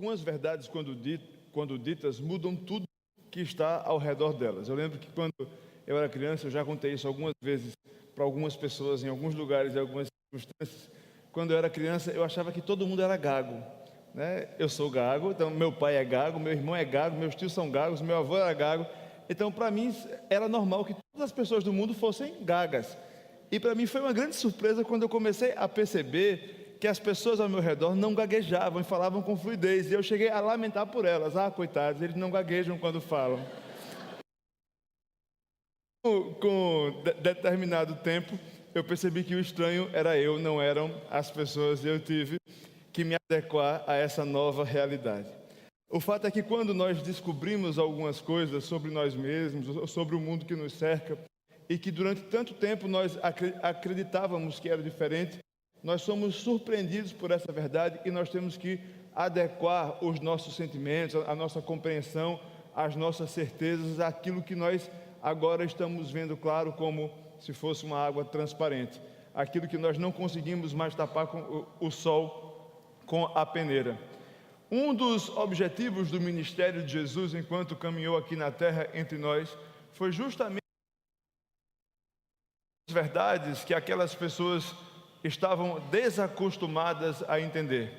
algumas verdades, quando ditas, mudam tudo que está ao redor delas. Eu lembro que quando eu era criança, eu já contei isso algumas vezes para algumas pessoas, em alguns lugares, em algumas circunstâncias. Quando eu era criança, eu achava que todo mundo era gago, né? Eu sou gago, então meu pai é gago, meu irmão é gago, meus tios são gagos, meu avô era gago. Então, para mim, era normal que todas as pessoas do mundo fossem gagas. E para mim foi uma grande surpresa quando eu comecei a perceber que as pessoas ao meu redor não gaguejavam e falavam com fluidez. E eu cheguei a lamentar por elas. Ah, coitados, eles não gaguejam quando falam. Com determinado tempo, eu percebi que o estranho era eu, não eram as pessoas. Eu tive que me adequar a essa nova realidade. O fato é que quando nós descobrimos algumas coisas sobre nós mesmos, sobre o mundo que nos cerca, e que durante tanto tempo nós acreditávamos que era diferente, nós somos surpreendidos por essa verdade e nós temos que adequar os nossos sentimentos, a nossa compreensão, as nossas certezas àquilo que nós agora estamos vendo claro como se fosse uma água transparente, aquilo que nós não conseguimos mais tapar com o sol com a peneira. Um dos objetivos do ministério de Jesus enquanto caminhou aqui na terra entre nós foi justamente as verdades que aquelas pessoas estavam desacostumadas a entender,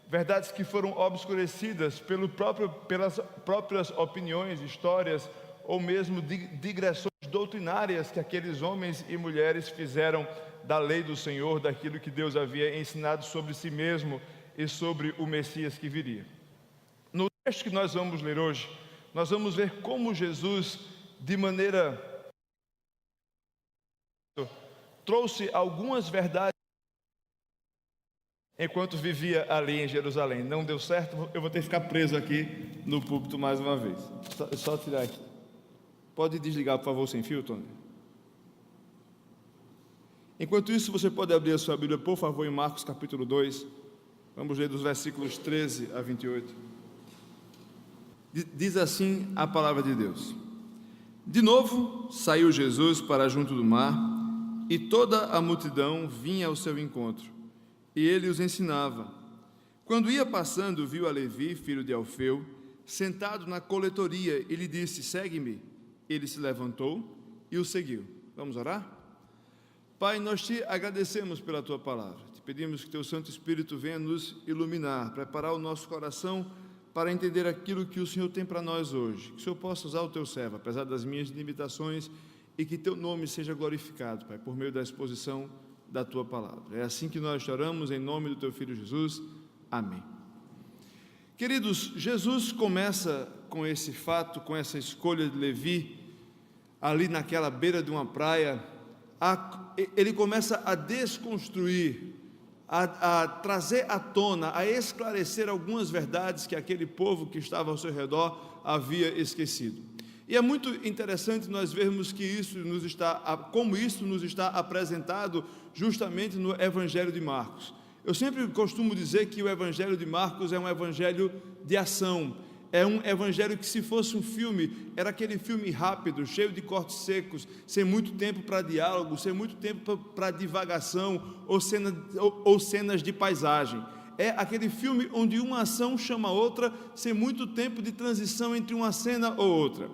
verdades que foram obscurecidas pelas próprias opiniões, histórias ou mesmo digressões doutrinárias que aqueles homens e mulheres fizeram da lei do Senhor, daquilo que Deus havia ensinado sobre si mesmo e sobre o Messias que viria. No texto que nós vamos ler hoje, nós vamos ver como Jesus, de maneira trouxe algumas verdades enquanto vivia ali em Jerusalém. Não deu certo, eu vou ter que ficar preso aqui no púlpito mais uma vez. Só tirar aqui. Pode desligar, por favor, sem fio, Tony? Enquanto isso, você pode abrir a sua Bíblia, por favor, em Marcos capítulo 2. Vamos ler dos versículos 13 a 28. Diz assim a palavra de Deus: De novo saiu Jesus para junto do mar, e toda a multidão vinha ao seu encontro, e ele os ensinava. Quando ia passando, viu a Levi, filho de Alfeu, sentado na coletoria, e lhe disse: Segue-me. Ele se levantou e o seguiu. Vamos orar? Pai, nós te agradecemos pela tua palavra. Te pedimos que teu Santo Espírito venha nos iluminar, preparar o nosso coração para entender aquilo que o Senhor tem para nós hoje. Que o Senhor possa usar o teu servo, apesar das minhas limitações, e que teu nome seja glorificado, Pai, por meio da exposição da tua palavra. É assim que nós oramos, em nome do teu Filho Jesus. Amém. Queridos, Jesus começa com esse fato, com essa escolha de Levi, ali naquela beira de uma praia. Ele começa a desconstruir, a trazer à tona, a esclarecer algumas verdades que aquele povo que estava ao seu redor havia esquecido. E é muito interessante nós vermos que como isso nos está apresentado justamente no Evangelho de Marcos. Eu sempre costumo dizer que o Evangelho de Marcos é um evangelho de ação. É um evangelho que, se fosse um filme, era aquele filme rápido, cheio de cortes secos, sem muito tempo para diálogo, sem muito tempo para divagação ou cenas de paisagem. É aquele filme onde uma ação chama outra, sem muito tempo de transição entre uma cena ou outra.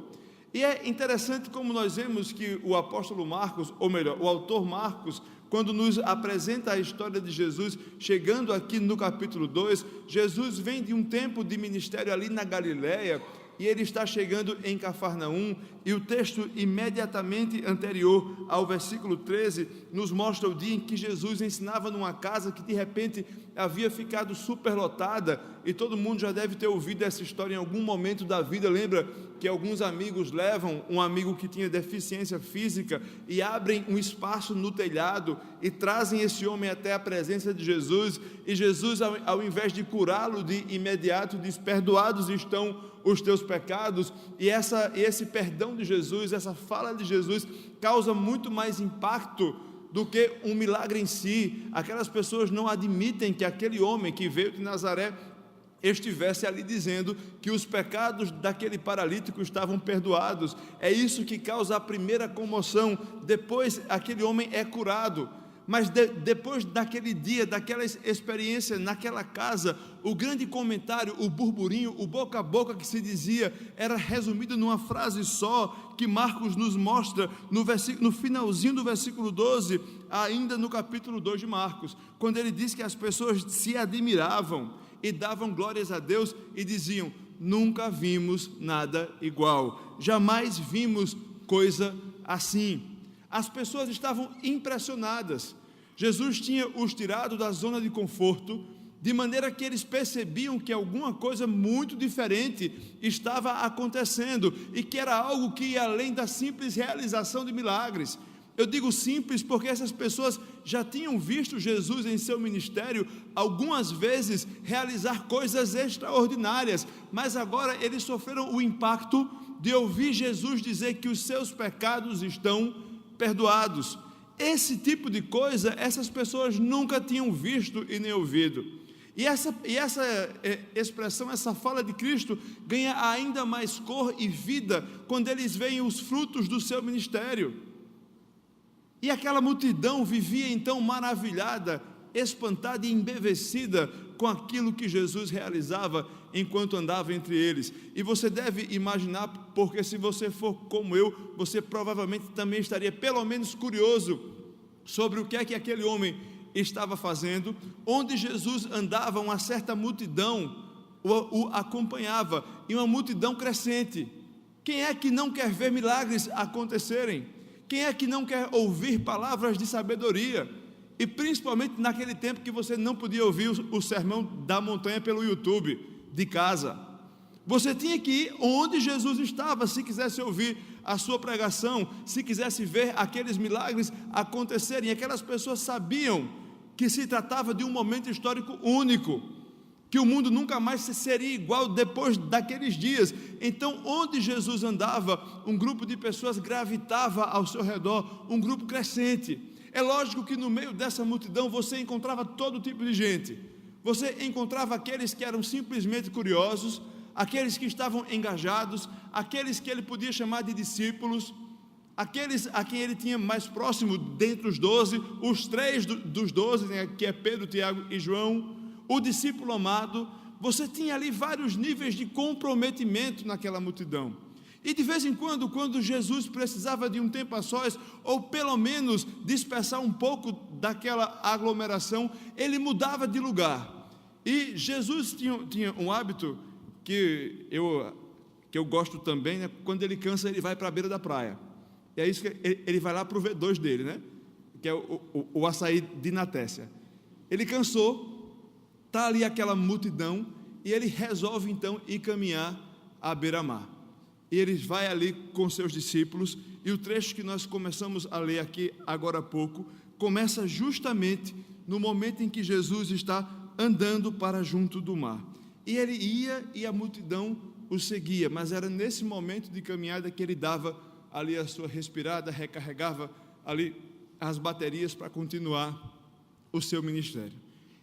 E é interessante como nós vemos que o apóstolo Marcos, ou melhor, o autor Marcos, quando nos apresenta a história de Jesus, chegando aqui no capítulo 2, Jesus vem de um tempo de ministério ali na Galileia, e ele está chegando em Cafarnaum, e o texto imediatamente anterior ao versículo 13, nos mostra o dia em que Jesus ensinava numa casa que de repente havia ficado superlotada, e todo mundo já deve ter ouvido essa história em algum momento da vida. Lembra que alguns amigos levam um amigo que tinha deficiência física e abrem um espaço no telhado e trazem esse homem até a presença de Jesus, e Jesus, ao invés de curá-lo de imediato, diz: perdoados estão os teus pecados. E esse perdão de Jesus, essa fala de Jesus, causa muito mais impacto do que um milagre em si. Aquelas pessoas não admitem que aquele homem que veio de Nazaré estivesse ali dizendo que os pecados daquele paralítico estavam perdoados. É isso que causa a primeira comoção. Depois aquele homem é curado. Mas depois daquele dia, daquela experiência naquela casa, o grande comentário, o burburinho, o boca a boca que se dizia, era resumido numa frase só, que Marcos nos mostra no finalzinho do versículo 12, ainda no capítulo 2 de Marcos, quando ele diz que as pessoas se admiravam e davam glórias a Deus e diziam: nunca vimos nada igual, jamais vimos coisa assim. As pessoas estavam impressionadas. Jesus tinha os tirado da zona de conforto, de maneira que eles percebiam que alguma coisa muito diferente estava acontecendo, e que era algo que ia além da simples realização de milagres. Eu digo simples porque essas pessoas já tinham visto Jesus em seu ministério algumas vezes realizar coisas extraordinárias, mas agora eles sofreram o impacto de ouvir Jesus dizer que os seus pecados estão perdoados. Esse tipo de coisa essas pessoas nunca tinham visto e nem ouvido. E essa expressão, essa fala de Cristo ganha ainda mais cor e vida quando eles veem os frutos do seu ministério. E aquela multidão vivia então maravilhada, espantada e embevecida com aquilo que Jesus realizava enquanto andava entre eles. E você deve imaginar, porque se você for como eu, você provavelmente também estaria pelo menos curioso sobre o que é que aquele homem estava fazendo. Onde Jesus andava, uma certa multidão o acompanhava, e uma multidão crescente. Quem é que não quer ver milagres acontecerem? Quem é que não quer ouvir palavras de sabedoria? E principalmente naquele tempo que você não podia ouvir o sermão da montanha pelo YouTube, de casa. Você tinha que ir onde Jesus estava, se quisesse ouvir a sua pregação, se quisesse ver aqueles milagres acontecerem. Aquelas pessoas sabiam que se tratava de um momento histórico único, que o mundo nunca mais seria igual depois daqueles dias. Então, onde Jesus andava, um grupo de pessoas gravitava ao seu redor, um grupo crescente. É lógico que no meio dessa multidão você encontrava todo tipo de gente. Você encontrava aqueles que eram simplesmente curiosos, aqueles que estavam engajados, aqueles que ele podia chamar de discípulos, aqueles a quem ele tinha mais próximo dentre os 12, os 3 dos 12, né, que é Pedro, Tiago e João, o discípulo amado. Você tinha ali vários níveis de comprometimento naquela multidão. E de vez em quando Jesus precisava de um tempo a sós, ou pelo menos dispersar um pouco daquela aglomeração, ele mudava de lugar. E Jesus tinha um hábito que eu gosto também, né? Quando ele cansa, ele vai para a beira da praia. E é isso que ele vai lá para o V2 dele, né? Que é o açaí de Natécia. Ele cansou, está ali aquela multidão, e ele resolve então ir caminhar à beira-mar. E ele vai ali com seus discípulos, e o trecho que nós começamos a ler aqui agora há pouco, começa justamente no momento em que Jesus está andando para junto do mar. E ele ia e a multidão o seguia, mas era nesse momento de caminhada que ele dava ali a sua respirada, recarregava ali as baterias para continuar o seu ministério.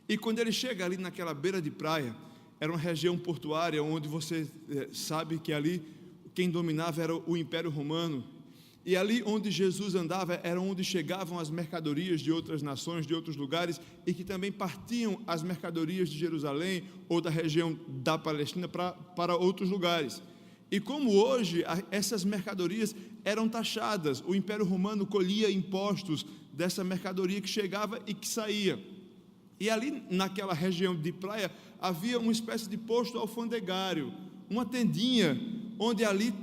E quando ele chega ali naquela beira de praia, era uma região portuária, onde você sabe que ali quem dominava era o Império Romano, e ali onde Jesus andava era onde chegavam as mercadorias de outras nações, de outros lugares, e que também partiam as mercadorias de Jerusalém ou da região da Palestina para outros lugares. E como hoje essas mercadorias eram taxadas, o Império Romano colhia impostos dessa mercadoria que chegava e que saía. E ali naquela região de praia havia uma espécie de posto alfandegário, uma tendinha, onde ali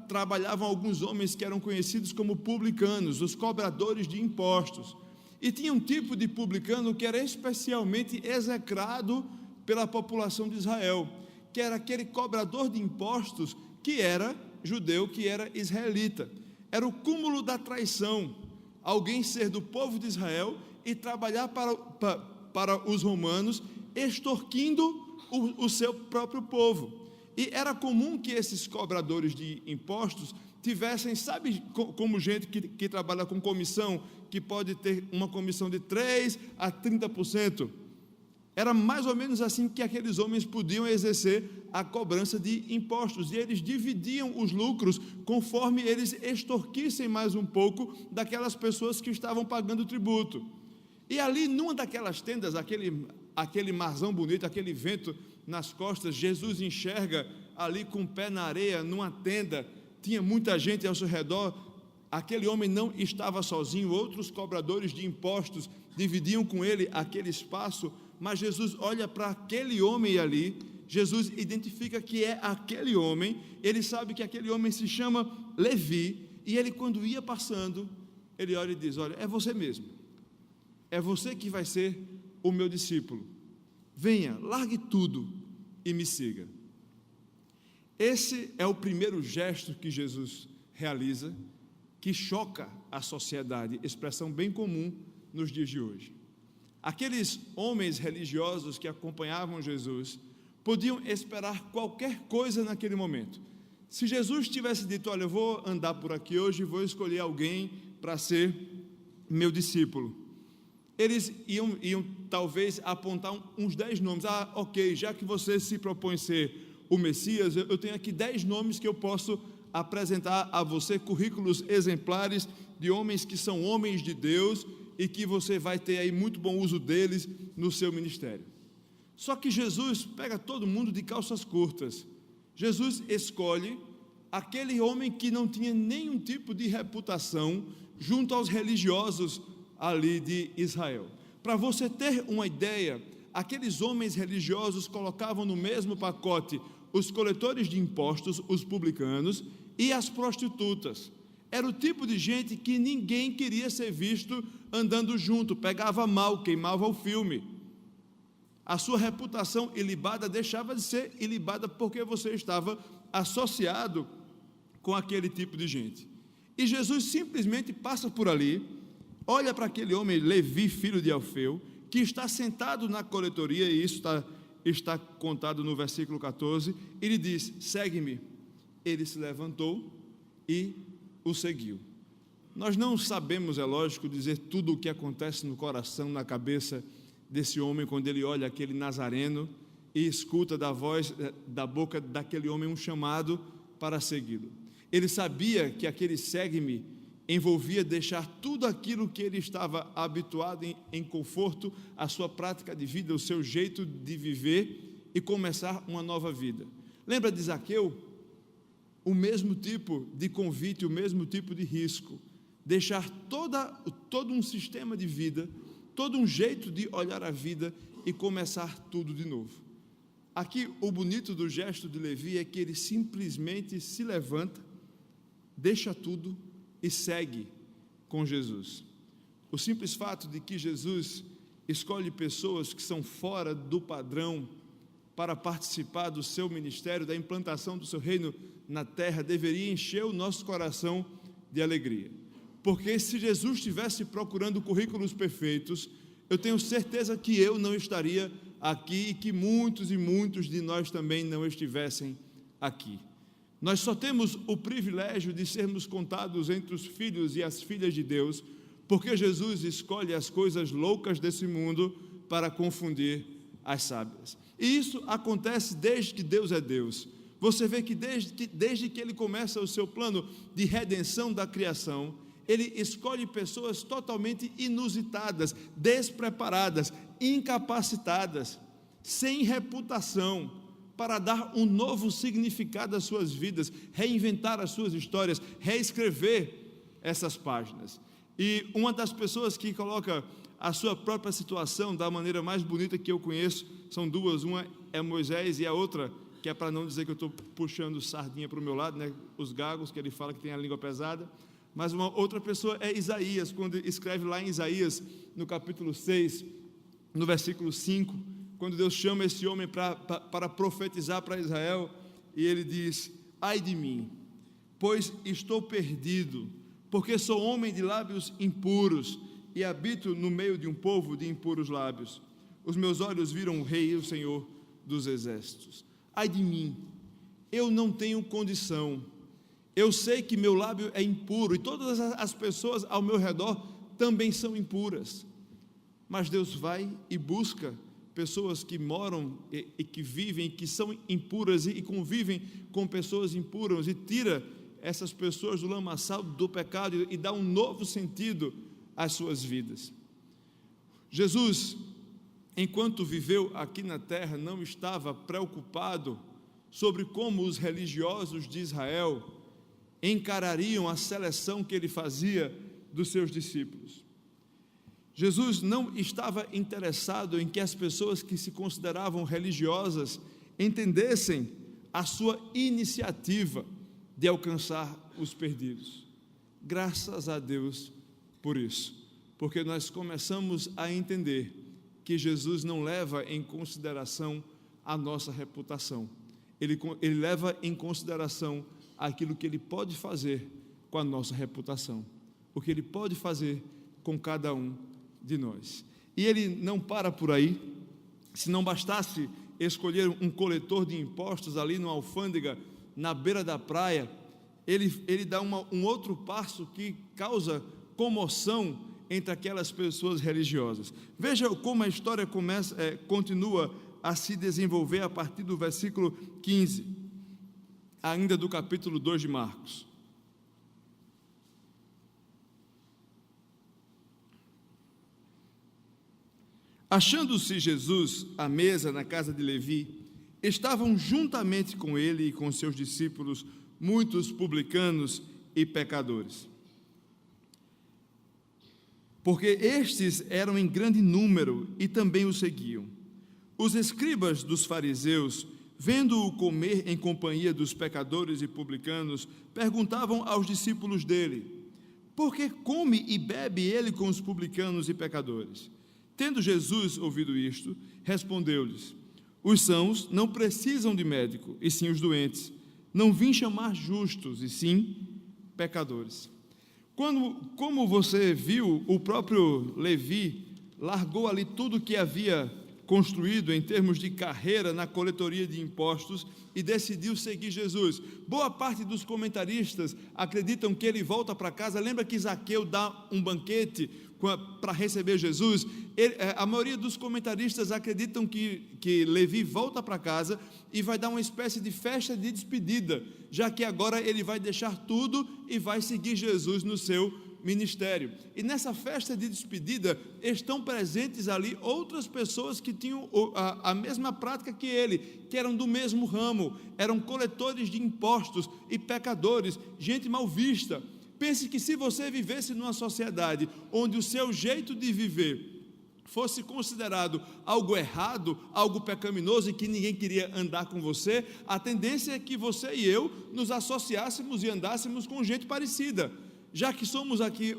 trabalhavam alguns homens que eram conhecidos como publicanos, os cobradores de impostos. E tinha um tipo de publicano que era especialmente execrado pela população de Israel, que era aquele cobrador de impostos que era judeu, que era israelita. Era o cúmulo da traição, alguém ser do povo de Israel e trabalhar para os romanos, extorquindo o seu próprio povo. E era comum que esses cobradores de impostos tivessem, sabe, como gente que trabalha com comissão, que pode ter uma comissão de 3% a 30%. Era mais ou menos assim que aqueles homens podiam exercer a cobrança de impostos, e eles dividiam os lucros conforme eles extorquissem mais um pouco daquelas pessoas que estavam pagando tributo. E ali, numa daquelas tendas, aquele marzão bonito, aquele vento nas costas, Jesus enxerga ali com o pé na areia, numa tenda, tinha muita gente ao seu redor. Aquele homem não estava sozinho, outros cobradores de impostos dividiam com ele aquele espaço, mas Jesus olha para aquele homem ali, Jesus identifica que é aquele homem, ele sabe que aquele homem se chama Levi, e ele, quando ia passando, ele olha e diz: olha, é você mesmo, é você que vai ser o meu discípulo, venha, largue tudo e me siga. Esse é o primeiro gesto que Jesus realiza, que choca a sociedade, expressão bem comum nos dias de hoje. Aqueles homens religiosos que acompanhavam Jesus podiam esperar qualquer coisa naquele momento. Se Jesus tivesse dito: olha, eu vou andar por aqui hoje, vou escolher alguém para ser meu discípulo, eles iam talvez apontar uns 10 nomes. Ok, já que você se propõe ser o Messias, eu tenho aqui 10 nomes que eu posso apresentar a você, currículos exemplares de homens que são homens de Deus e que você vai ter aí muito bom uso deles no seu ministério. Só que Jesus pega todo mundo de calças curtas. Jesus escolhe aquele homem que não tinha nenhum tipo de reputação junto aos religiosos ali de Israel. Para você ter uma ideia, aqueles homens religiosos colocavam no mesmo pacote os coletores de impostos, os publicanos, e as prostitutas. Era o tipo de gente que ninguém queria ser visto andando junto, pegava mal, queimava o filme. A sua reputação ilibada deixava de ser ilibada porque você estava associado com aquele tipo de gente. E Jesus simplesmente passa por ali, olha para aquele homem, Levi, filho de Alfeu, que está sentado na coletoria, e isso está contado no versículo 14, ele diz: segue-me. Ele se levantou e o seguiu. Nós não sabemos, é lógico, dizer tudo o que acontece no coração, na cabeça desse homem, quando ele olha aquele nazareno e escuta da voz, da boca daquele homem, um chamado para segui-lo. Ele sabia que aquele segue-me envolvia deixar tudo aquilo que ele estava habituado em conforto, a sua prática de vida, o seu jeito de viver, e começar uma nova vida. Lembra de Zaqueu? O mesmo tipo de convite, o mesmo tipo de risco, deixar todo um sistema de vida, todo um jeito de olhar a vida e começar tudo de novo. Aqui o bonito do gesto de Levi é que ele simplesmente se levanta, deixa tudo e segue com Jesus. O simples fato de que Jesus escolhe pessoas que são fora do padrão para participar do seu ministério, da implantação do seu reino na terra, deveria encher o nosso coração de alegria. Porque se Jesus estivesse procurando currículos perfeitos, eu tenho certeza que eu não estaria aqui e que muitos e muitos de nós também não estivessem aqui. Nós só temos o privilégio de sermos contados entre os filhos e as filhas de Deus, porque Jesus escolhe as coisas loucas desse mundo para confundir as sábias. E isso acontece desde que Deus é Deus. Você vê que desde que Ele começa o seu plano de redenção da criação, Ele escolhe pessoas totalmente inusitadas, despreparadas, incapacitadas, sem reputação, para dar um novo significado às suas vidas, reinventar as suas histórias, reescrever essas páginas. E uma das pessoas que coloca a sua própria situação da maneira mais bonita que eu conheço, são duas, uma é Moisés e a outra, que é para não dizer que eu estou puxando sardinha para o meu lado, né, os gagos, que ele fala que tem a língua pesada, mas uma outra pessoa é Isaías, quando escreve lá em Isaías, no capítulo 6, no versículo 5, quando Deus chama esse homem para profetizar para Israel, e ele diz: ai de mim, pois estou perdido, porque sou homem de lábios impuros, e habito no meio de um povo de impuros lábios. Os meus olhos viram o Rei e o Senhor dos exércitos. Ai de mim, eu não tenho condição, eu sei que meu lábio é impuro, e todas as pessoas ao meu redor também são impuras, mas Deus vai e busca pessoas que moram e que vivem, que são impuras e convivem com pessoas impuras, e tira essas pessoas do lamaçal do pecado e dá um novo sentido às suas vidas. Jesus, enquanto viveu aqui na terra, não estava preocupado sobre como os religiosos de Israel encarariam a seleção que ele fazia dos seus discípulos. Jesus não estava interessado em que as pessoas que se consideravam religiosas entendessem a sua iniciativa de alcançar os perdidos. Graças a Deus por isso, porque nós começamos a entender que Jesus não leva em consideração a nossa reputação, ele leva em consideração aquilo que ele pode fazer com a nossa reputação, o que ele pode fazer com cada um de nós. E ele não para por aí. Se não bastasse escolher um coletor de impostos ali numa alfândega na beira da praia, ele dá um outro passo que causa comoção entre aquelas pessoas religiosas. Veja como a história continua a se desenvolver a partir do versículo 15, ainda do capítulo 2 de Marcos. Achando-se Jesus à mesa na casa de Levi, estavam juntamente com ele e com seus discípulos muitos publicanos e pecadores, porque estes eram em grande número e também o seguiam. Os escribas dos fariseus, vendo-o comer em companhia dos pecadores e publicanos, perguntavam aos discípulos dele: por que come e bebe ele com os publicanos e pecadores? Tendo Jesus ouvido isto, respondeu-lhes: os sãos não precisam de médico, e sim os doentes. Não vim chamar justos, e sim pecadores. Como você viu, o próprio Levi largou ali tudo que havia construído em termos de carreira na coletoria de impostos e decidiu seguir Jesus. Boa parte dos comentaristas acreditam que ele volta para casa. Lembra que Zaqueu dá um banquete para receber Jesus? A maioria dos comentaristas acreditam que Levi volta para casa e vai dar uma espécie de festa de despedida, já que agora ele vai deixar tudo e vai seguir Jesus no seu ministério. E nessa festa de despedida estão presentes ali outras pessoas que tinham a mesma prática que ele, que eram do mesmo ramo, eram coletores de impostos e pecadores, gente mal vista. Pense que se você vivesse numa sociedade onde o seu jeito de viver fosse considerado algo errado, algo pecaminoso e que ninguém queria andar com você, a tendência é que você e eu nos associássemos e andássemos com gente parecida. Já que somos aqui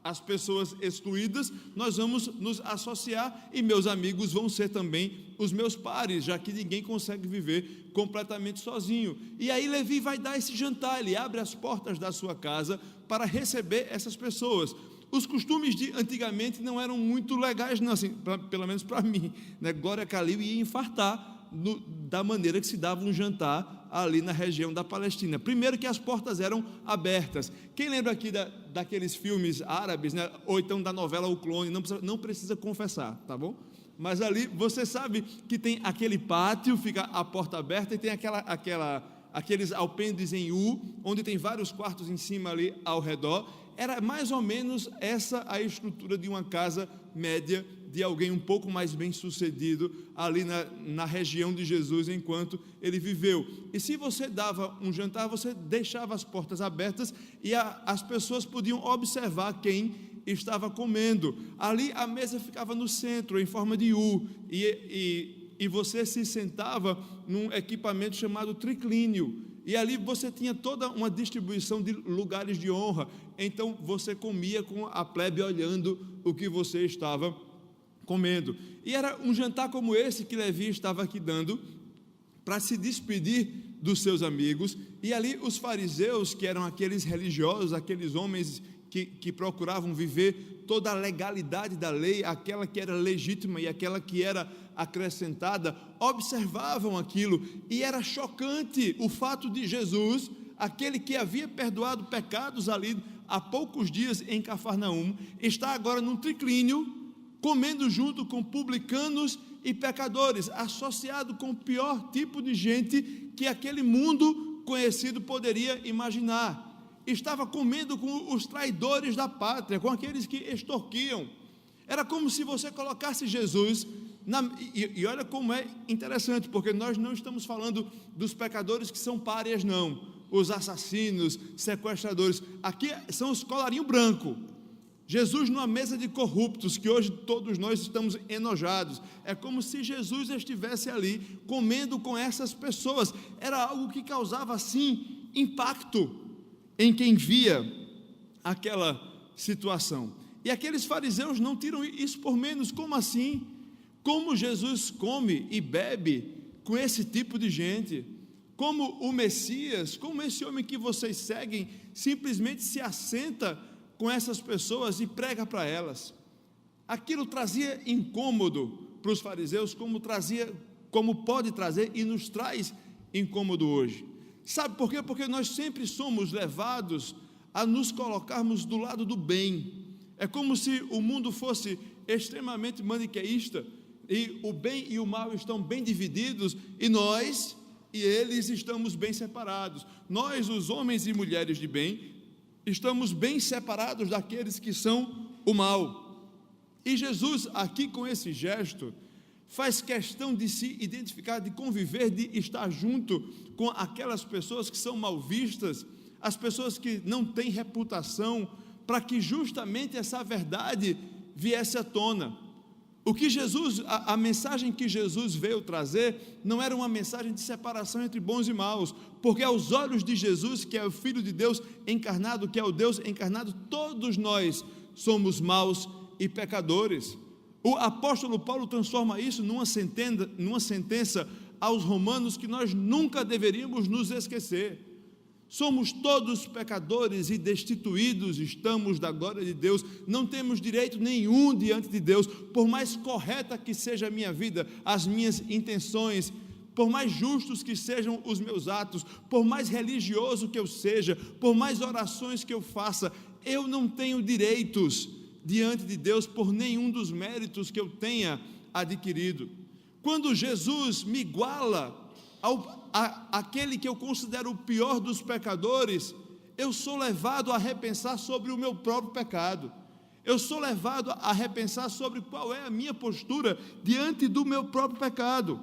as pessoas excluídas, nós vamos nos associar e meus amigos vão ser também os meus pares, já que ninguém consegue viver completamente sozinho. E aí Levi vai dar esse jantar, ele abre as portas da sua casa para receber essas pessoas. Os costumes de antigamente não eram muito legais, não, assim, pelo menos para mim, né? Glória Calil ia infartar da maneira que se dava um jantar ali na região da Palestina. Primeiro que as portas eram abertas. Quem lembra aqui daqueles filmes árabes, né? Ou então da novela O Clone, não precisa confessar, tá bom? Mas ali você sabe que tem aquele pátio, fica a porta aberta e tem aqueles alpendres em U, onde tem vários quartos em cima ali ao redor. Era mais ou menos essa a estrutura de uma casa média, de alguém um pouco mais bem sucedido ali na região de Jesus enquanto ele viveu. E se você dava um jantar, você deixava as portas abertas e as pessoas podiam observar quem estava comendo. Ali a mesa ficava no centro, em forma de U, e você se sentava num equipamento chamado triclínio. E ali você tinha toda uma distribuição de lugares de honra. Então você comia com a plebe olhando o que você estava comendo. E era um jantar como esse que Levi estava aqui dando para se despedir dos seus amigos. E ali os fariseus, que eram aqueles religiosos, aqueles homens que procuravam viver toda a legalidade da lei, aquela que era legítima e aquela que era acrescentada, observavam aquilo, e era chocante o fato de Jesus, aquele que havia perdoado pecados ali há poucos dias em Cafarnaum, está agora num triclínio, comendo junto com publicanos e pecadores, associado com o pior tipo de gente que aquele mundo conhecido poderia imaginar. Estava comendo com os traidores da pátria, com aqueles que extorquiam. Era como se você colocasse Jesus e olha como é interessante, porque nós não estamos falando dos pecadores que são párias, não, os assassinos, sequestradores. Aqui são os colarinho branco. Jesus numa mesa de corruptos, que hoje todos nós estamos enojados. É como se Jesus estivesse ali comendo com essas pessoas. Era algo que causava assim impacto em quem via aquela situação. E aqueles fariseus não tiram isso por menos. Como assim? Como Jesus come e bebe com esse tipo de gente? Como o Messias, como esse homem que vocês seguem, simplesmente se assenta com essas pessoas e prega para elas? Aquilo trazia incômodo para os fariseus, como pode trazer e nos traz incômodo hoje. Sabe por quê? Porque nós sempre somos levados a nos colocarmos do lado do bem. É como se o mundo fosse extremamente maniqueísta, e o bem e o mal estão bem divididos, e nós e eles estamos bem separados. Nós, os homens e mulheres de bem, estamos bem separados daqueles que são o mal. E Jesus, aqui com esse gesto, faz questão de se identificar, de conviver, de estar junto com aquelas pessoas que são mal vistas, as pessoas que não têm reputação, para que justamente essa verdade viesse à tona. O que Jesus, a mensagem que Jesus veio trazer, não era uma mensagem de separação entre bons e maus, porque aos olhos de Jesus, que é o Filho de Deus encarnado, que é o Deus encarnado, todos nós somos maus e pecadores. O apóstolo Paulo transforma isso numa sentença aos romanos que nós nunca deveríamos nos esquecer. Somos todos pecadores e destituídos estamos da glória de Deus, não temos direito nenhum diante de Deus, por mais correta que seja a minha vida, as minhas intenções, por mais justos que sejam os meus atos, por mais religioso que eu seja, por mais orações que eu faça, eu não tenho direitos diante de Deus por nenhum dos méritos que eu tenha adquirido. Quando Jesus me iguala aquele que eu considero o pior dos pecadores, eu sou levado a repensar sobre o meu próprio pecado, eu sou levado a repensar sobre qual é a minha postura diante do meu próprio pecado.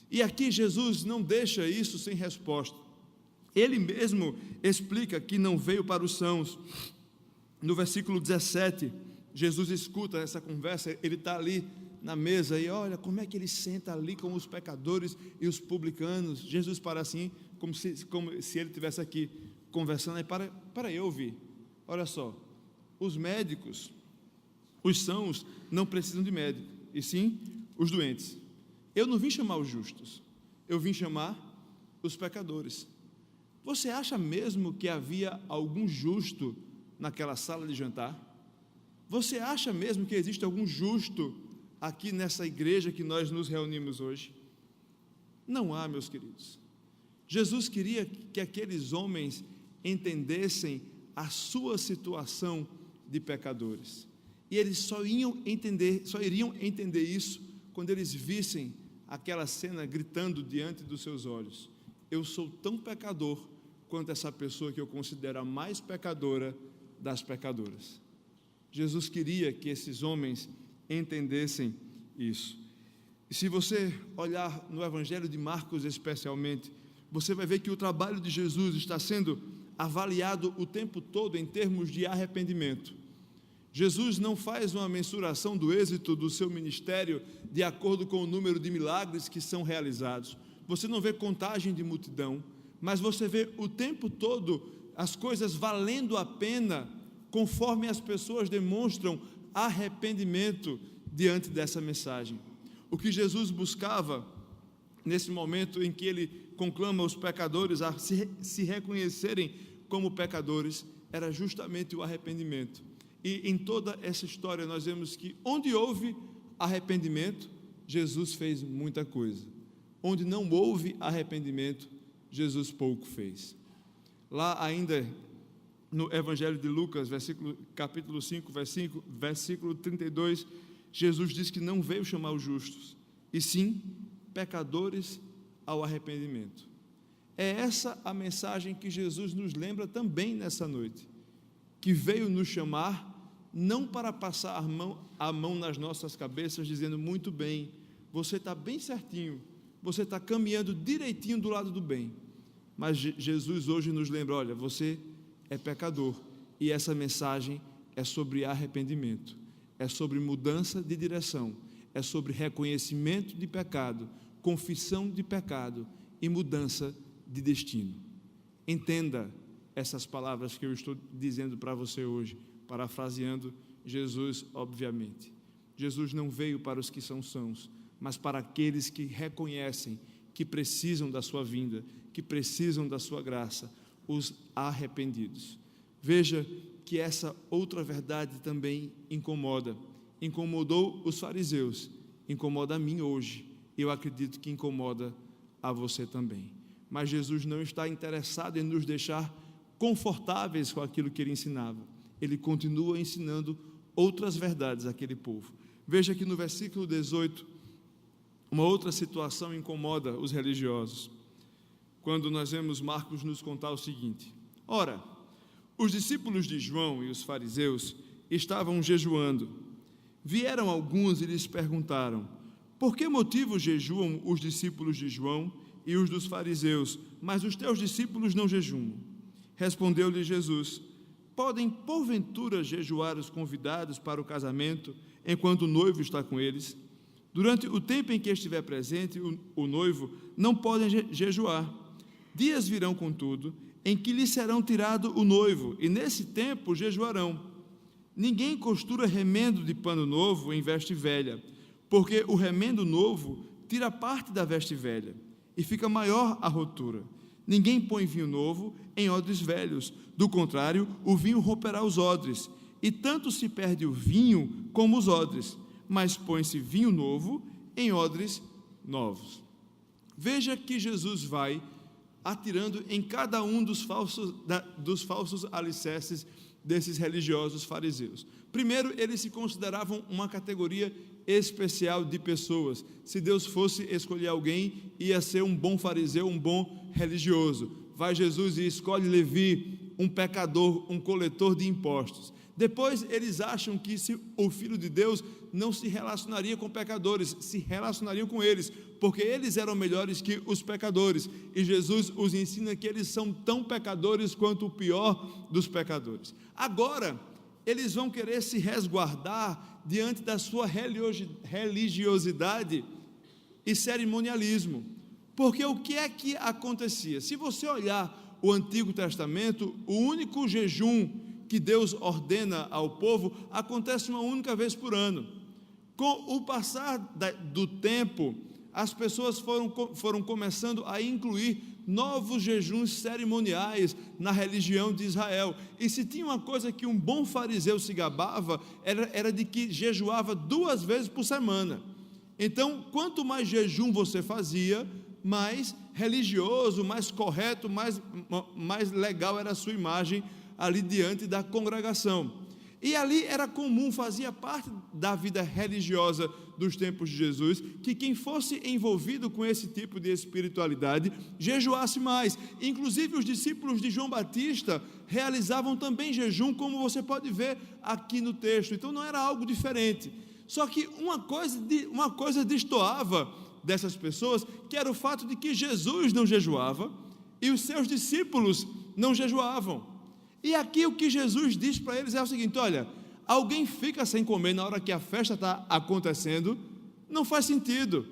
E aqui Jesus não deixa isso sem resposta. Ele mesmo explica que não veio para os sãos. No versículo 17, Jesus escuta essa conversa, ele está ali na mesa, e olha como é que ele senta ali com os pecadores e os publicanos. Jesus para assim, como se ele estivesse aqui conversando, aí para eu ouvir. Olha só, os médicos, os sãos, não precisam de médico, e sim os doentes. Eu não vim chamar os justos, eu vim chamar os pecadores. Você acha mesmo que havia algum justo naquela sala de jantar? Você acha mesmo que existe algum justo aqui nessa igreja que nós nos reunimos hoje? Não há, meus queridos. Jesus queria que aqueles homens entendessem a sua situação de pecadores, e eles só iriam entender isso quando eles vissem aquela cena gritando diante dos seus olhos: eu sou tão pecador quanto essa pessoa que eu considero a mais pecadora das pecadoras. Jesus queria que esses homens entendessem isso. E se você olhar no Evangelho de Marcos especialmente, você vai ver que o trabalho de Jesus está sendo avaliado o tempo todo em termos de arrependimento. Jesus não faz uma mensuração do êxito do seu ministério de acordo com o número de milagres que são realizados. Você não vê contagem de multidão, mas você vê o tempo todo as coisas valendo a pena conforme as pessoas demonstram arrependimento diante dessa mensagem. O que Jesus buscava nesse momento em que ele conclama os pecadores a se reconhecerem como pecadores era justamente o arrependimento. E em toda essa história nós vemos que onde houve arrependimento, Jesus fez muita coisa. Onde não houve arrependimento, Jesus pouco fez. Lá ainda no Evangelho de Lucas, capítulo 5, versículo 32, Jesus diz que não veio chamar os justos, e sim pecadores ao arrependimento. É essa a mensagem que Jesus nos lembra também nessa noite, que veio nos chamar não para passar a mão nas nossas cabeças, dizendo, muito bem, você está bem certinho, você está caminhando direitinho do lado do bem, mas Jesus hoje nos lembra, olha, você é pecador, e essa mensagem é sobre arrependimento, é sobre mudança de direção, é sobre reconhecimento de pecado, confissão de pecado e mudança de destino. Entenda essas palavras que eu estou dizendo para você hoje, parafraseando Jesus, obviamente. Jesus não veio para os que são sãos, mas para aqueles que reconhecem que precisam da sua vinda, que precisam da sua graça, os arrependidos. Veja que essa outra verdade também incomodou os fariseus, incomoda a mim hoje, eu acredito que incomoda a você também. Mas Jesus não está interessado em nos deixar confortáveis com aquilo que ele ensinava, ele continua ensinando outras verdades àquele povo. Veja que no versículo 18, uma outra situação incomoda os religiosos, quando nós vemos Marcos nos contar o seguinte: ora, os discípulos de João e os fariseus estavam jejuando. Vieram alguns e lhes perguntaram: por que motivo jejuam os discípulos de João e os dos fariseus, mas os teus discípulos não jejuam? Respondeu-lhe Jesus: podem porventura jejuar os convidados para o casamento, enquanto o noivo está com eles? Durante o tempo em que estiver presente o noivo, não podem jejuar. Dias virão, contudo, em que lhes serão tirado o noivo, e nesse tempo jejuarão. Ninguém costura remendo de pano novo em veste velha, porque o remendo novo tira parte da veste velha, e fica maior a rotura. Ninguém põe vinho novo em odres velhos, do contrário, o vinho romperá os odres, e tanto se perde o vinho como os odres, mas põe-se vinho novo em odres novos. Veja que Jesus vai atirando em cada um dos falsos alicerces desses religiosos fariseus. Primeiro, eles se consideravam uma categoria especial de pessoas. Se Deus fosse escolher alguém, ia ser um bom fariseu, um bom religioso. Vai Jesus e escolhe Levi, um pecador, um coletor de impostos. Depois eles acham que o Filho de Deus não se relacionaria com pecadores, se relacionariam com eles, porque eles eram melhores que os pecadores, e Jesus os ensina que eles são tão pecadores quanto o pior dos pecadores. Agora, eles vão querer se resguardar diante da sua religiosidade e cerimonialismo, porque o que é que acontecia? Se você olhar o Antigo Testamento, o único jejum que Deus ordena ao povo acontece uma única vez por ano. Com o passar do tempo, as pessoas foram começando a incluir novos jejuns cerimoniais na religião de Israel, e se tinha uma coisa que um bom fariseu se gabava, era de que jejuava 2 vezes por semana. Então, quanto mais jejum você fazia, mais religioso, mais correto, mais legal era a sua imagem ali diante da congregação. E ali era comum, fazia parte da vida religiosa dos tempos de Jesus, que quem fosse envolvido com esse tipo de espiritualidade jejuasse mais. Inclusive os discípulos de João Batista realizavam também jejum, como você pode ver aqui no texto. Então não era algo diferente. Só que uma coisa destoava dessas pessoas, que era o fato de que Jesus não jejuava e os seus discípulos não jejuavam. E aqui o que Jesus diz para eles é o seguinte: olha, alguém fica sem comer na hora que a festa está acontecendo, não faz sentido.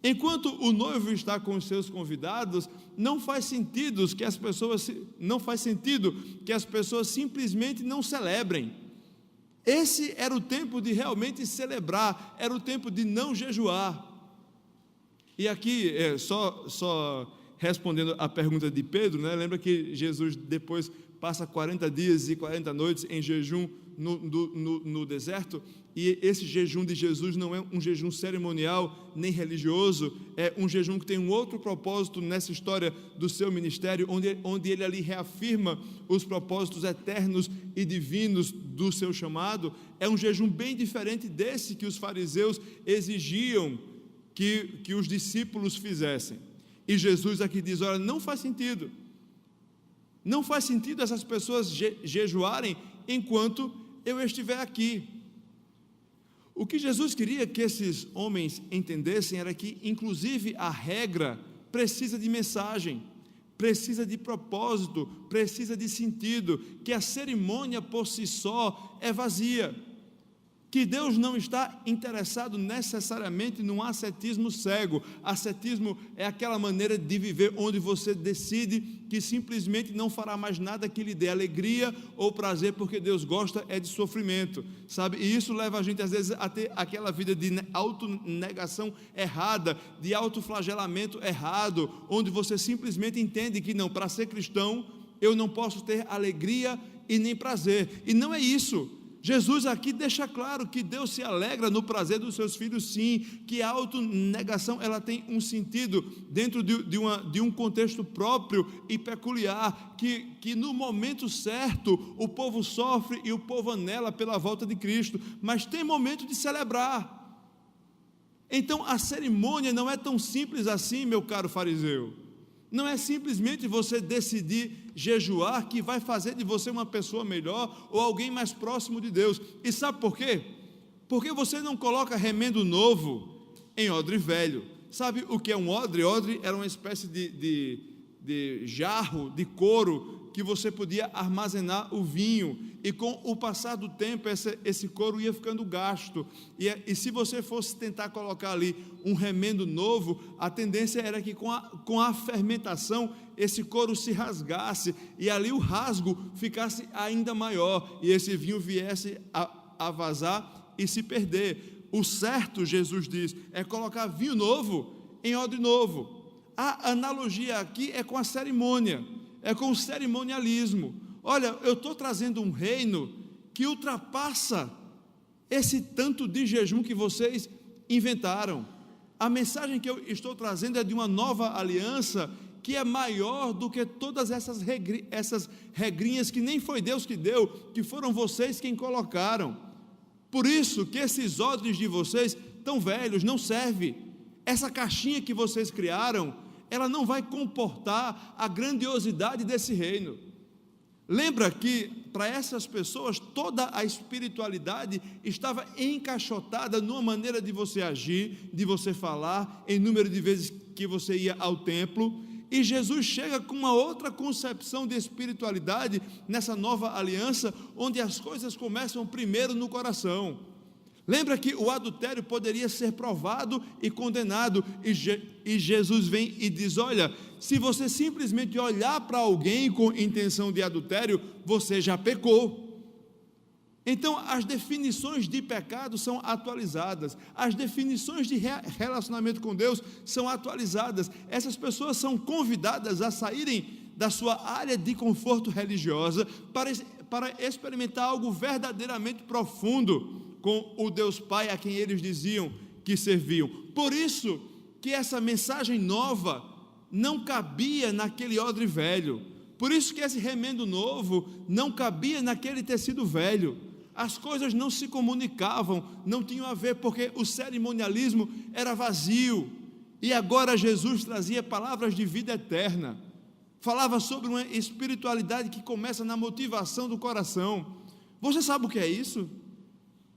Enquanto o noivo está com os seus convidados, não faz sentido que as pessoas simplesmente não celebrem. Esse era o tempo de realmente celebrar, era o tempo de não jejuar. E aqui, só respondendo a pergunta de Pedro, né? Lembra que Jesus depois passa 40 dias e 40 noites em jejum no deserto, e esse jejum de Jesus não é um jejum cerimonial nem religioso, é um jejum que tem um outro propósito nessa história do seu ministério, onde ele ali reafirma os propósitos eternos e divinos do seu chamado. É um jejum bem diferente desse que os fariseus exigiam que os discípulos fizessem. E Jesus aqui diz: olha, não faz sentido essas pessoas jejuarem enquanto eu estiver aqui. O que Jesus queria que esses homens entendessem era que, inclusive, a regra precisa de mensagem, precisa de propósito, precisa de sentido, que a cerimônia por si só é vazia, que Deus não está interessado necessariamente num ascetismo cego. Ascetismo é aquela maneira de viver onde você decide que simplesmente não fará mais nada que lhe dê alegria ou prazer, porque Deus gosta é de sofrimento, sabe? E isso leva a gente às vezes a ter aquela vida de autonegação errada, de autoflagelamento errado, onde você simplesmente entende que não, para ser cristão eu não posso ter alegria e nem prazer, e não é isso. Jesus aqui deixa claro que Deus se alegra no prazer dos seus filhos, sim, que a autonegação ela tem um sentido dentro de um contexto próprio e peculiar, que no momento certo o povo sofre e o povo anela pela volta de Cristo, mas tem momento de celebrar. Então a cerimônia não é tão simples assim, meu caro fariseu. Não é simplesmente você decidir jejuar que vai fazer de você uma pessoa melhor ou alguém mais próximo de Deus. E sabe por quê? Porque você não coloca remendo novo em odre velho. Sabe o que é um odre? Odre era uma espécie de jarro de couro que você podia armazenar o vinho, e com o passar do tempo esse couro ia ficando gasto, e se você fosse tentar colocar ali um remendo novo, a tendência era que com a fermentação esse couro se rasgasse, e ali o rasgo ficasse ainda maior, e esse vinho viesse a vazar e se perder. O certo, Jesus diz, é colocar vinho novo em odre novo. A analogia aqui é com a cerimônia, é com o cerimonialismo. Olha, eu estou trazendo um reino que ultrapassa esse tanto de jejum que vocês inventaram. A mensagem que eu estou trazendo é de uma nova aliança que é maior do que todas essas regrinhas que nem foi Deus que deu, que foram vocês quem colocaram. Por isso que esses odres de vocês tão velhos não servem. Essa caixinha que vocês criaram, ela não vai comportar a grandiosidade desse reino. Lembra que para essas pessoas toda a espiritualidade estava encaixotada numa maneira de você agir, de você falar, em número de vezes que você ia ao templo, e Jesus chega com uma outra concepção de espiritualidade nessa nova aliança, onde as coisas começam primeiro no coração. Lembra que o adultério poderia ser provado e condenado, e Jesus vem e diz, olha, se você simplesmente olhar para alguém com intenção de adultério, você já pecou. Então as definições de pecado são atualizadas, as definições de relacionamento com Deus são atualizadas. Essas pessoas são convidadas a saírem da sua área de conforto religiosa para experimentar algo verdadeiramente profundo com o Deus Pai a quem eles diziam que serviam. Por isso que essa mensagem nova não cabia naquele odre velho, por isso que esse remendo novo não cabia naquele tecido velho. As coisas não se comunicavam, não tinham a ver, porque o cerimonialismo era vazio, e agora Jesus trazia palavras de vida eterna, falava sobre uma espiritualidade que começa na motivação do coração. Você sabe o que é isso?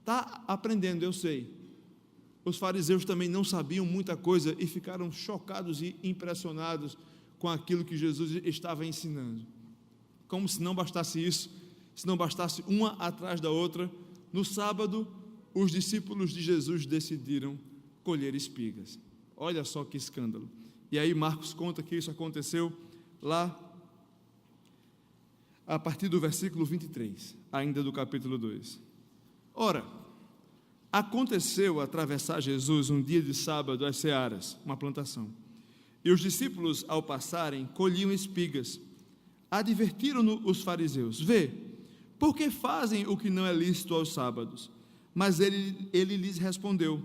Está aprendendo, eu sei. Os fariseus também não sabiam muita coisa e ficaram chocados e impressionados com aquilo que Jesus estava ensinando. Como se não bastasse isso, se não bastasse uma atrás da outra, no sábado, os discípulos de Jesus decidiram colher espigas. Olha só que escândalo. E aí Marcos conta que isso aconteceu lá, a partir do versículo 23, ainda do capítulo 2. Ora, aconteceu atravessar Jesus um dia de sábado as searas, uma plantação, e os discípulos, ao passarem, colhiam espigas. Advertiram-no os fariseus: vê, por que fazem o que não é lícito aos sábados? Mas ele lhes respondeu: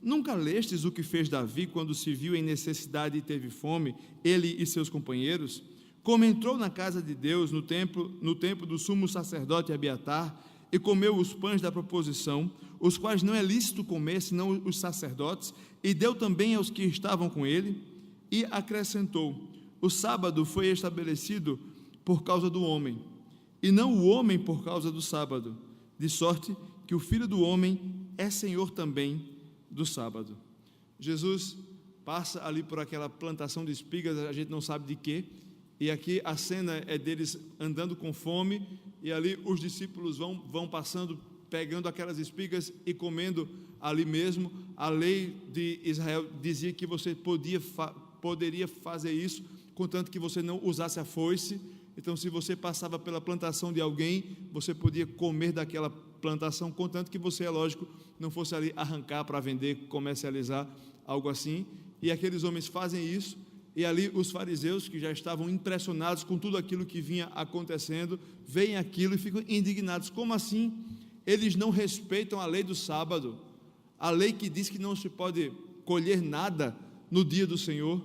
nunca lestes o que fez Davi quando se viu em necessidade e teve fome, ele e seus companheiros? Como entrou na casa de Deus no tempo do sumo sacerdote Abiatar, e comeu os pães da proposição, os quais não é lícito comer, senão os sacerdotes, e deu também aos que estavam com ele, e acrescentou: o sábado foi estabelecido por causa do homem, e não o homem por causa do sábado. de sorte que o Filho do Homem é Senhor também do sábado. Jesus passa ali por aquela plantação de espigas, a gente não sabe de quê, e aqui a cena é deles andando com fome, e ali os discípulos vão passando, pegando aquelas espigas e comendo ali mesmo. A lei de Israel dizia que você poderia fazer isso, contanto que você não usasse a foice. Então, se você passava pela plantação de alguém, você podia comer daquela plantação, contanto que você, é lógico, não fosse ali arrancar para vender, comercializar, algo assim. E aqueles homens fazem isso, e ali os fariseus, que já estavam impressionados com tudo aquilo que vinha acontecendo, veem aquilo e ficam indignados. Como assim? Eles não respeitam a lei do sábado, a lei que diz que não se pode colher nada no dia do Senhor.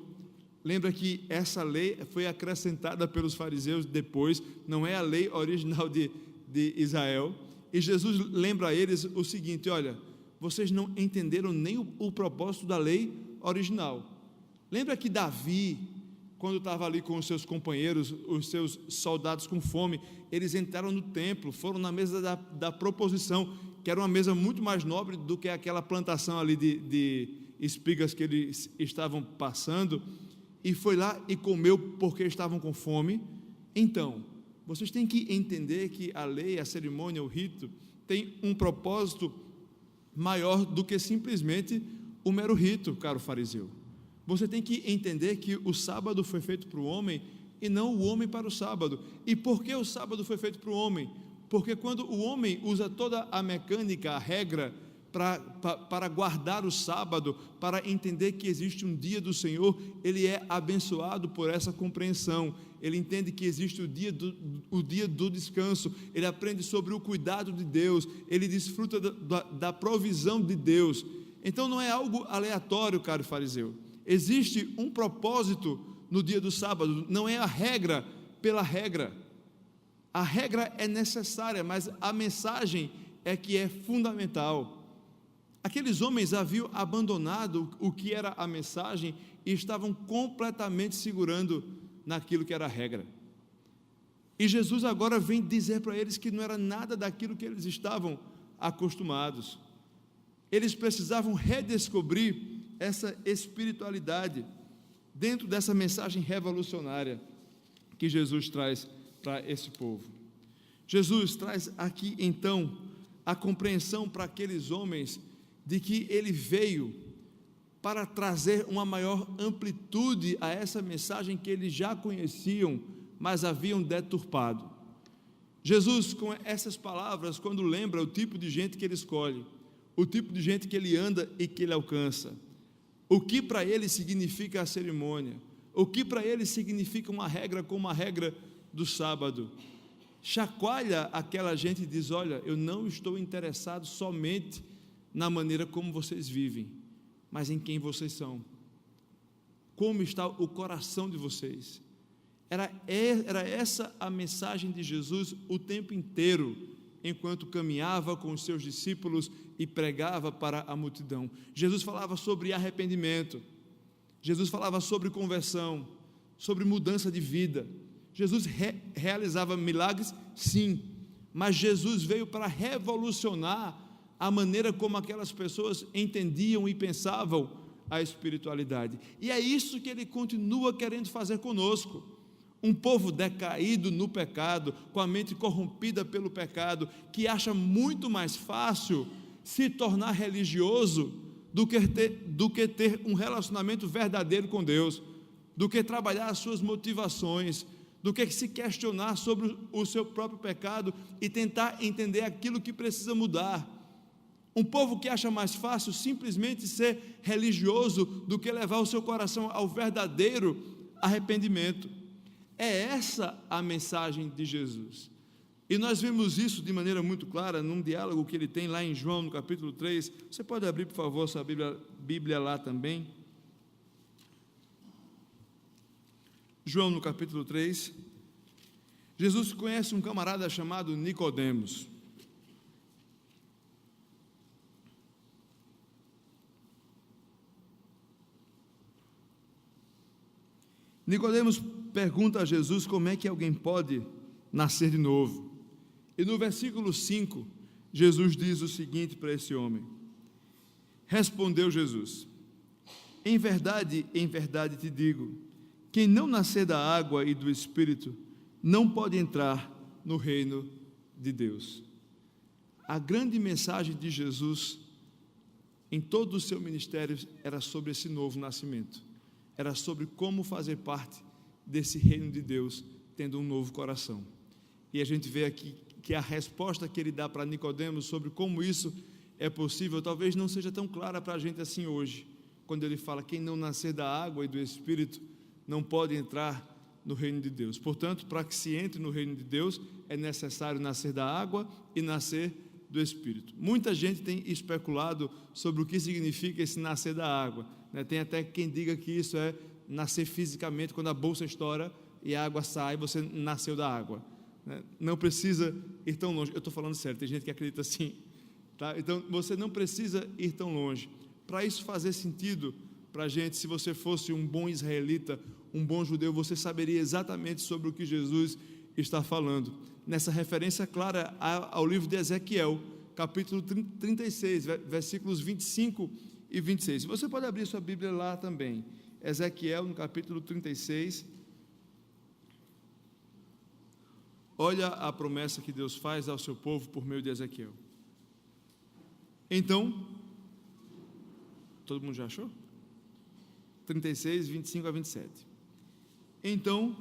Lembra que essa lei foi acrescentada pelos fariseus depois, não é a lei original de Israel. E Jesus lembra a eles o seguinte: olha, vocês não entenderam nem o propósito da lei original. Lembra que Davi, quando estava ali com os seus companheiros, os seus soldados com fome, eles entraram no templo, foram na mesa da proposição, que era uma mesa muito mais nobre do que aquela plantação ali de espigas que eles estavam passando, e foi lá e comeu porque estavam com fome. Então, vocês têm que entender que a lei, a cerimônia, o rito, tem um propósito maior do que simplesmente o mero rito, caro fariseu. Você tem que entender que o sábado foi feito para o homem e não o homem para o sábado. E por que o sábado foi feito para o homem? Porque quando o homem usa toda a mecânica, a regra, para guardar o sábado, para entender que existe um dia do Senhor, ele é abençoado por essa compreensão. Ele entende que existe o dia do descanso, ele aprende sobre o cuidado de Deus, ele desfruta da provisão de Deus. Então não é algo aleatório, caro fariseu. Existe um propósito no dia do sábado, não é a regra pela regra. A regra é necessária, mas a mensagem é que é fundamental. Aqueles homens haviam abandonado o que era a mensagem e estavam completamente segurando naquilo que era a regra. E Jesus agora vem dizer para eles que não era nada daquilo que eles estavam acostumados. Eles precisavam redescobrir essa espiritualidade dentro dessa mensagem revolucionária que Jesus traz para esse povo. Jesus traz aqui então a compreensão para aqueles homens de que ele veio para trazer uma maior amplitude a essa mensagem que eles já conheciam, mas haviam deturpado. Jesus, com essas palavras, quando lembra o tipo de gente que ele escolhe, o tipo de gente que ele anda e que ele alcança, o que para ele significa a cerimônia, o que para ele significa uma regra como a regra do sábado, chacoalha aquela gente e diz: olha, eu não estou interessado somente na maneira como vocês vivem, mas em quem vocês são, como está o coração de vocês. Era essa a mensagem de Jesus o tempo inteiro, enquanto caminhava com os seus discípulos e pregava para a multidão. Jesus falava sobre arrependimento, Jesus falava sobre conversão, sobre mudança de vida. Jesus realizava milagres, sim, mas Jesus veio para revolucionar a maneira como aquelas pessoas entendiam e pensavam a espiritualidade. E é isso que ele continua querendo fazer conosco. Um povo decaído no pecado, com a mente corrompida pelo pecado, que acha muito mais fácil se tornar religioso do que ter um relacionamento verdadeiro com Deus, do que trabalhar as suas motivações, do que se questionar sobre o seu próprio pecado e tentar entender aquilo que precisa mudar. Um povo que acha mais fácil simplesmente ser religioso do que levar o seu coração ao verdadeiro arrependimento. É essa a mensagem de Jesus. E nós vemos isso de maneira muito clara num diálogo que ele tem lá em João, no capítulo 3. Você pode abrir, por favor, sua Bíblia lá também. João, no capítulo 3. Jesus conhece um camarada chamado Nicodemos. Nicodemos pergunta a Jesus como é que alguém pode nascer de novo. E no versículo 5, Jesus diz o seguinte para esse homem. Respondeu Jesus: em verdade te digo, quem não nascer da água e do Espírito não pode entrar no reino de Deus. A grande mensagem de Jesus em todo o seu ministério era sobre esse novo nascimento, era sobre como fazer parte desse reino de Deus, tendo um novo coração. E a gente vê aqui que a resposta que ele dá para Nicodemos sobre como isso é possível, talvez não seja tão clara para a gente assim hoje, quando ele fala, quem não nascer da água e do Espírito não pode entrar no reino de Deus. Portanto, para que se entre no reino de Deus, é necessário nascer da água e nascer do Espírito. Muita gente tem especulado sobre o que significa esse nascer da água, né? Tem até quem diga que isso é nascer fisicamente, quando a bolsa estoura e a água sai, você nasceu da água, né? Não precisa ir tão longe. Eu estou falando sério, tem gente que acredita assim, tá? Então você não precisa ir tão longe. Para isso fazer sentido para a gente, se você fosse um bom israelita, um bom judeu, você saberia exatamente sobre o que Jesus está falando. Nessa referência clara ao livro de Ezequiel, capítulo 36, versículos 25 e 26. Você pode abrir sua Bíblia lá também. Ezequiel, no capítulo 36. Olha a promessa que Deus faz ao seu povo por meio de Ezequiel. Então, todo mundo já achou? 36, 25 a 27. Então,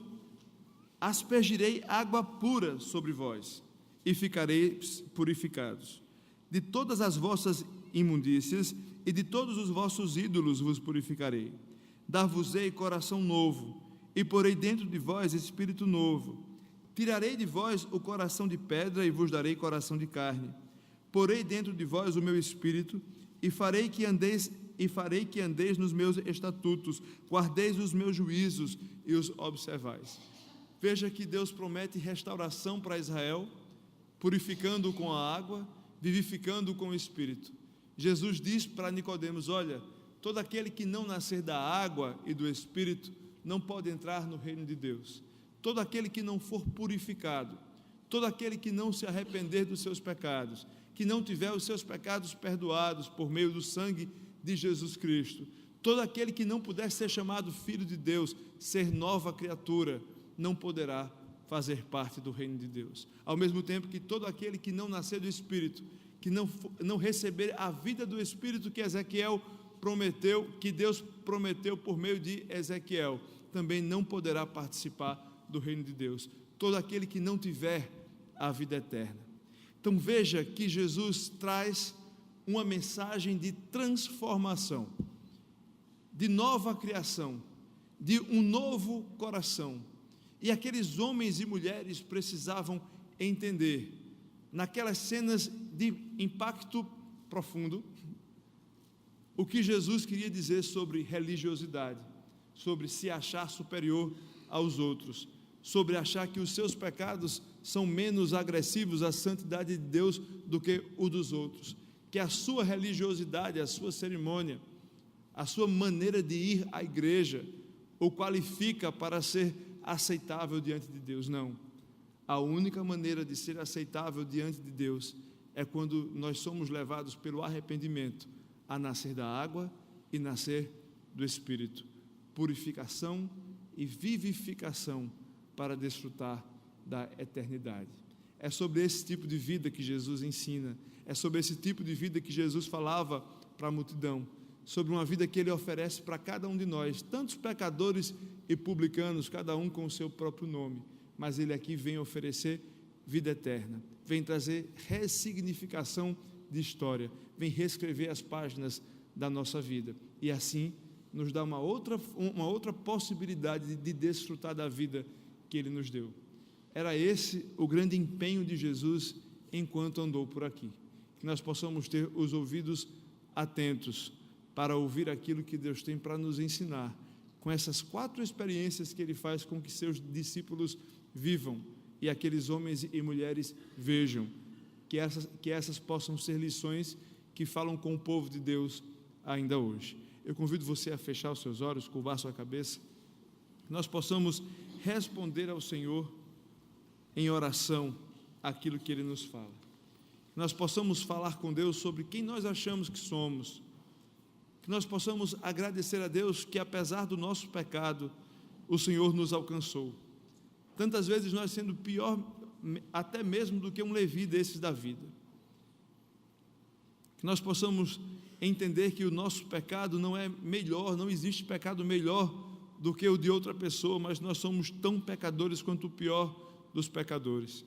aspergirei água pura sobre vós, e ficareis purificados. De todas as vossas imundícias e de todos os vossos ídolos vos purificarei. Dar-vos-ei coração novo, e porei dentro de vós espírito novo. Tirarei de vós o coração de pedra, e vos darei coração de carne. Porei dentro de vós o meu espírito, e farei que andeis nos meus estatutos, guardeis os meus juízos e os observais. Veja que Deus promete restauração para Israel, purificando-o com a água, vivificando-o com o Espírito. Jesus diz para Nicodemos, olha, todo aquele que não nascer da água e do Espírito não pode entrar no reino de Deus. Todo aquele que não for purificado, todo aquele que não se arrepender dos seus pecados, que não tiver os seus pecados perdoados por meio do sangue de Jesus Cristo, todo aquele que não puder ser chamado filho de Deus, ser nova criatura, não poderá fazer parte do reino de Deus. Ao mesmo tempo que todo aquele que não nascer do Espírito, que não receber a vida do Espírito que Ezequiel prometeu, que Deus prometeu por meio de Ezequiel, também não poderá participar do reino de Deus. Todo aquele que não tiver a vida eterna. Então veja que Jesus traz uma mensagem de transformação, de nova criação, de um novo coração. E aqueles homens e mulheres precisavam entender, naquelas cenas de impacto profundo, o que Jesus queria dizer sobre religiosidade, sobre se achar superior aos outros, sobre achar que os seus pecados são menos agressivos à santidade de Deus do que o dos outros, que a sua religiosidade, a sua cerimônia, a sua maneira de ir à igreja o qualifica para ser aceitável diante de Deus. Não, a única maneira de ser aceitável diante de Deus é quando nós somos levados pelo arrependimento a nascer da água e nascer do Espírito, purificação e vivificação para desfrutar da eternidade. É sobre esse tipo de vida que Jesus ensina, é sobre esse tipo de vida que Jesus falava para a multidão, sobre uma vida que Ele oferece para cada um de nós, tantos pecadores e publicanos, cada um com o seu próprio nome, mas Ele aqui vem oferecer vida eterna, vem trazer ressignificação de história, vem reescrever as páginas da nossa vida, e assim nos dá uma outra possibilidade de desfrutar da vida que Ele nos deu. Era esse o grande empenho de Jesus enquanto andou por aqui, que nós possamos ter os ouvidos atentos para ouvir aquilo que Deus tem para nos ensinar, com essas 4 experiências que Ele faz com que seus discípulos vivam, e aqueles homens e mulheres vejam, que essas possam ser lições que falam com o povo de Deus ainda hoje. Eu convido você a fechar os seus olhos, curvar sua cabeça, que nós possamos responder ao Senhor em oração aquilo que Ele nos fala. que nós possamos falar com Deus sobre quem nós achamos que somos, que nós possamos agradecer a Deus que, apesar do nosso pecado, o Senhor nos alcançou. Tantas vezes nós sendo pior até mesmo do que um Levi desses da vida. Que nós possamos entender que o nosso pecado não é melhor, não existe pecado melhor do que o de outra pessoa, mas nós somos tão pecadores quanto o pior dos pecadores.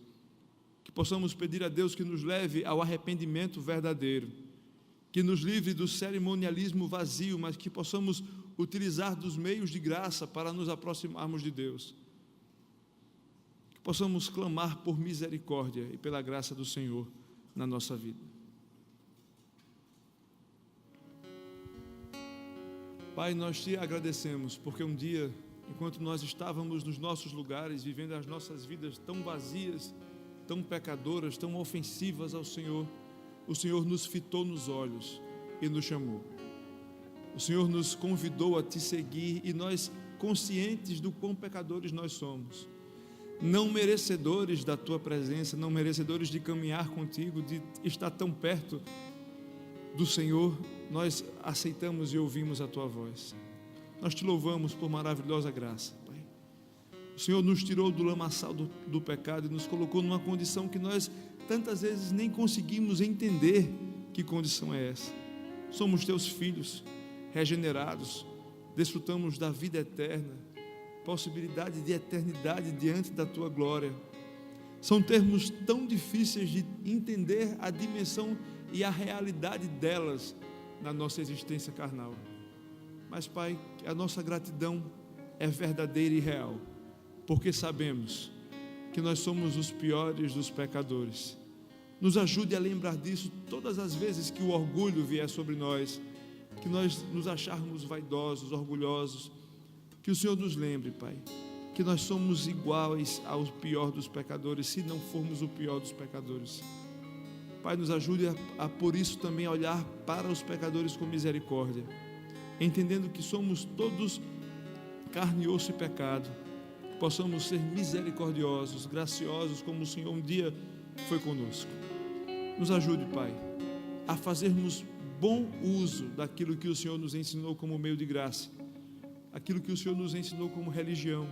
Que possamos pedir a Deus que nos leve ao arrependimento verdadeiro, que nos livre do cerimonialismo vazio, mas que possamos utilizar dos meios de graça para nos aproximarmos de Deus. Que possamos clamar por misericórdia e pela graça do Senhor na nossa vida. Pai, nós te agradecemos, porque um dia, enquanto nós estávamos nos nossos lugares, vivendo as nossas vidas tão vazias, tão pecadoras, tão ofensivas ao Senhor, o Senhor nos fitou nos olhos e nos chamou. O Senhor nos convidou a te seguir, e nós, conscientes do quão pecadores nós somos, não merecedores da tua presença, não merecedores de caminhar contigo, de estar tão perto do Senhor, nós aceitamos e ouvimos a tua voz. Nós te louvamos por maravilhosa graça, Pai. O Senhor nos tirou do lamaçal do pecado e nos colocou numa condição que nós tantas vezes nem conseguimos entender que condição é essa. Somos teus filhos regenerados, desfrutamos da vida eterna, possibilidade de eternidade diante da tua glória. São termos tão difíceis de entender a dimensão e a realidade delas na nossa existência carnal. Mas, Pai, a nossa gratidão é verdadeira e real, porque sabemos que nós somos os piores dos pecadores. Nos ajude a lembrar disso todas as vezes que o orgulho vier sobre nós, que nós nos acharmos vaidosos, orgulhosos. Que o Senhor nos lembre, Pai, que nós somos iguais ao pior dos pecadores, se não formos o pior dos pecadores. Pai, nos ajude a por isso também olhar para os pecadores com misericórdia, entendendo que somos todos carne, osso e pecado. Possamos ser misericordiosos, graciosos, como o Senhor um dia foi conosco. Nos ajude, Pai, a fazermos bom uso daquilo que o Senhor nos ensinou como meio de graça, aquilo que o Senhor nos ensinou como religião.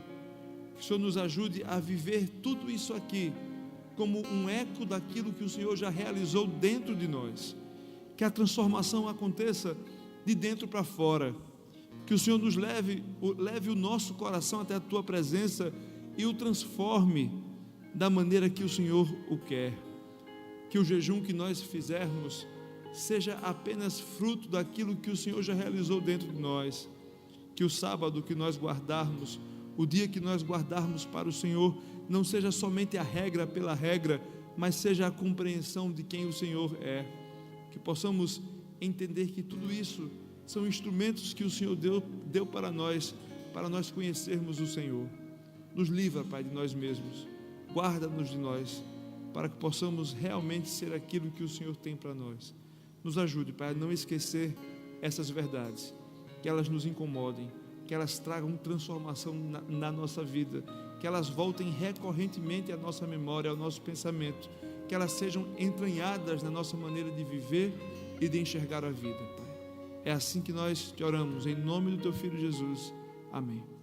Que o Senhor nos ajude a viver tudo isso aqui como um eco daquilo que o Senhor já realizou dentro de nós. Que a transformação aconteça de dentro para fora. Que o Senhor nos leve o nosso coração até a tua presença e o transforme da maneira que o Senhor o quer. Que o jejum que nós fizermos seja apenas fruto daquilo que o Senhor já realizou dentro de nós. Que o sábado que nós guardarmos, o dia que nós guardarmos para o Senhor, não seja somente a regra pela regra, mas seja a compreensão de quem o Senhor é. Que possamos entender que tudo isso são instrumentos que o Senhor deu para nós conhecermos o Senhor. Nos livra, Pai, de nós mesmos, guarda-nos de nós, para que possamos realmente ser aquilo que o Senhor tem para nós. Nos ajude, Pai, a não esquecer essas verdades, que elas nos incomodem, que elas tragam transformação na nossa vida, que elas voltem recorrentemente à nossa memória, ao nosso pensamento, que elas sejam entranhadas na nossa maneira de viver e de enxergar a vida, Pai. É assim que nós te oramos, em nome do teu Filho Jesus. Amém.